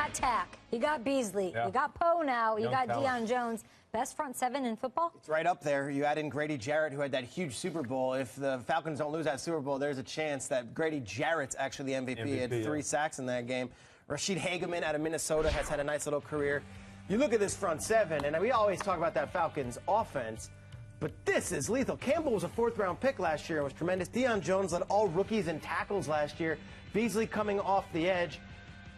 got Tack. You got Beasley. Yeah. You got Poe now. You got talent. Deion Jones. Best front seven in football? It's right up there. You add in Grady Jarrett, who had that huge Super Bowl. If the Falcons don't lose that Super Bowl, there's a chance that Grady Jarrett's actually the MVP. He had 3 sacks in that game. Rashid Hageman out of Minnesota has had a nice little career. You look at this front seven, and we always talk about that Falcons offense, but this is lethal. Campbell was a 4th-round pick last year and was tremendous. Deion Jones led all rookies in tackles last year. Beasley coming off the edge.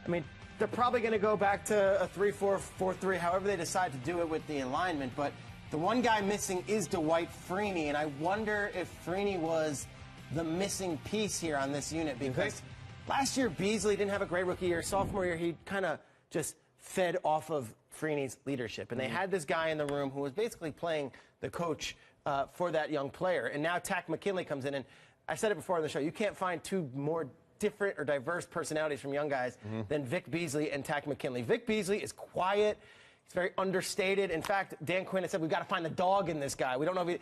I mean, they're probably going to go back to a 3-4, 4-3, however they decide to do it with the alignment. But the one guy missing is Dwight Freeney, and I wonder if Freeney was the missing piece here on this unit, because last year Beasley didn't have a great rookie year. Sophomore year, he kind of just fed off of Freeney's leadership. And they had this guy in the room who was basically playing the coach for that young player. And now Tack McKinley comes in, and I said it before on the show, you can't find 2 more different or diverse personalities from young guys than Vic Beasley and Tack McKinley. Vic Beasley is quiet. He's very understated. In fact, Dan Quinn has said, we've got to find the dog in this guy. We don't know if he...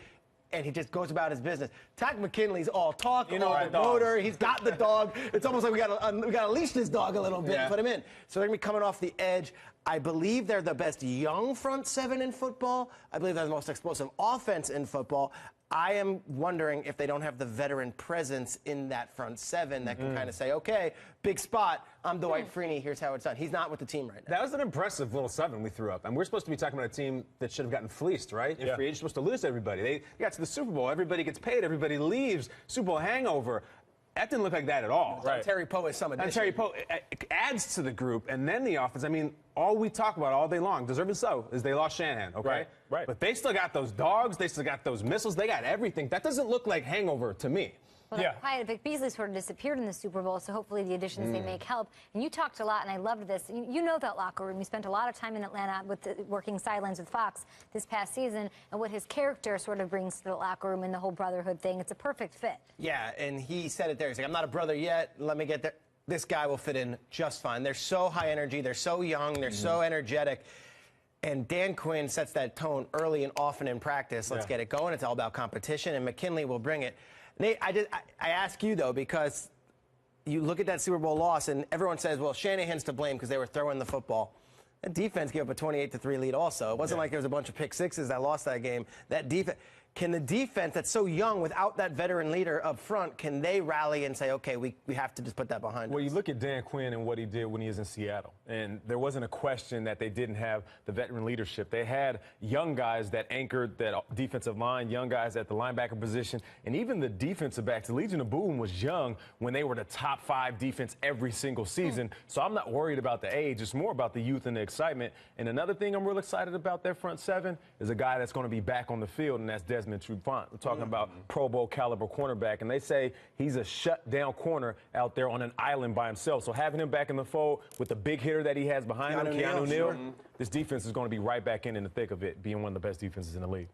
And he just goes about his business. Tack McKinley's all talk, all the motor. He's got the dog. It's almost like we got to leash this dog a little bit and put him in. So they're going to be coming off the edge. I believe they're the best young front seven in football. I believe they're the most explosive offense in football. I am wondering if they don't have the veteran presence in that front seven that can kind of say, okay, big spot, I'm Dwight Freeney, here's how it's done. He's not with the team right now. That was an impressive little 7 we threw up. And we're supposed to be talking about a team that should have gotten fleeced, right? In free agency, supposed to lose everybody. They got to the Super Bowl, everybody gets paid, everybody leaves, Super Bowl hangover. That didn't look like that at all. Right. Terry Poe is some addition. And Terry Poe adds to the group, and then the offense. I mean, all we talk about all day long, deservedly so, is they lost Shanahan, okay? Right. But they still got those dogs, they still got those missiles, they got everything. That doesn't look like hangover to me. Well, quiet. Vic Beasley sort of disappeared in the Super Bowl, so hopefully the additions they make help. And you talked a lot, and I loved this. You know that locker room. You spent a lot of time in Atlanta working sidelines with Fox this past season, and what his character sort of brings to the locker room and the whole brotherhood thing. It's a perfect fit. Yeah, and he said it there. He's like, I'm not a brother yet. Let me get there. This guy will fit in just fine. They're so high energy. They're so young. They're so energetic. And Dan Quinn sets that tone early and often in practice. Let's get it going. It's all about competition, and McKinley will bring it. Nate, I ask you, though, because you look at that Super Bowl loss, and everyone says, well, Shanahan's to blame because they were throwing the football. That defense gave up a 28-3 lead also. It wasn't like there was a bunch of pick sixes that lost that game. That defense... Can the defense that's so young without that veteran leader up front, can they rally and say, okay, we have to just put that behind us? Well, you look at Dan Quinn and what he did when he was in Seattle, and there wasn't a question that they didn't have the veteran leadership. They had young guys that anchored that defensive line, young guys at the linebacker position, and even the defensive backs. The Legion of Boom was young when they were the top 5 defense every single season. So I'm not worried about the age. It's more about the youth and the excitement. And another thing I'm real excited about their front seven is a guy that's going to be back on the field, and that's Desmond Trufant. We're talking about Pro Bowl caliber cornerback, and they say he's a shutdown corner out there on an island by himself. So having him back in the fold with the big hitter that he has behind him, Keanu Neal, this defense is going to be right back in the thick of it, being one of the best defenses in the league.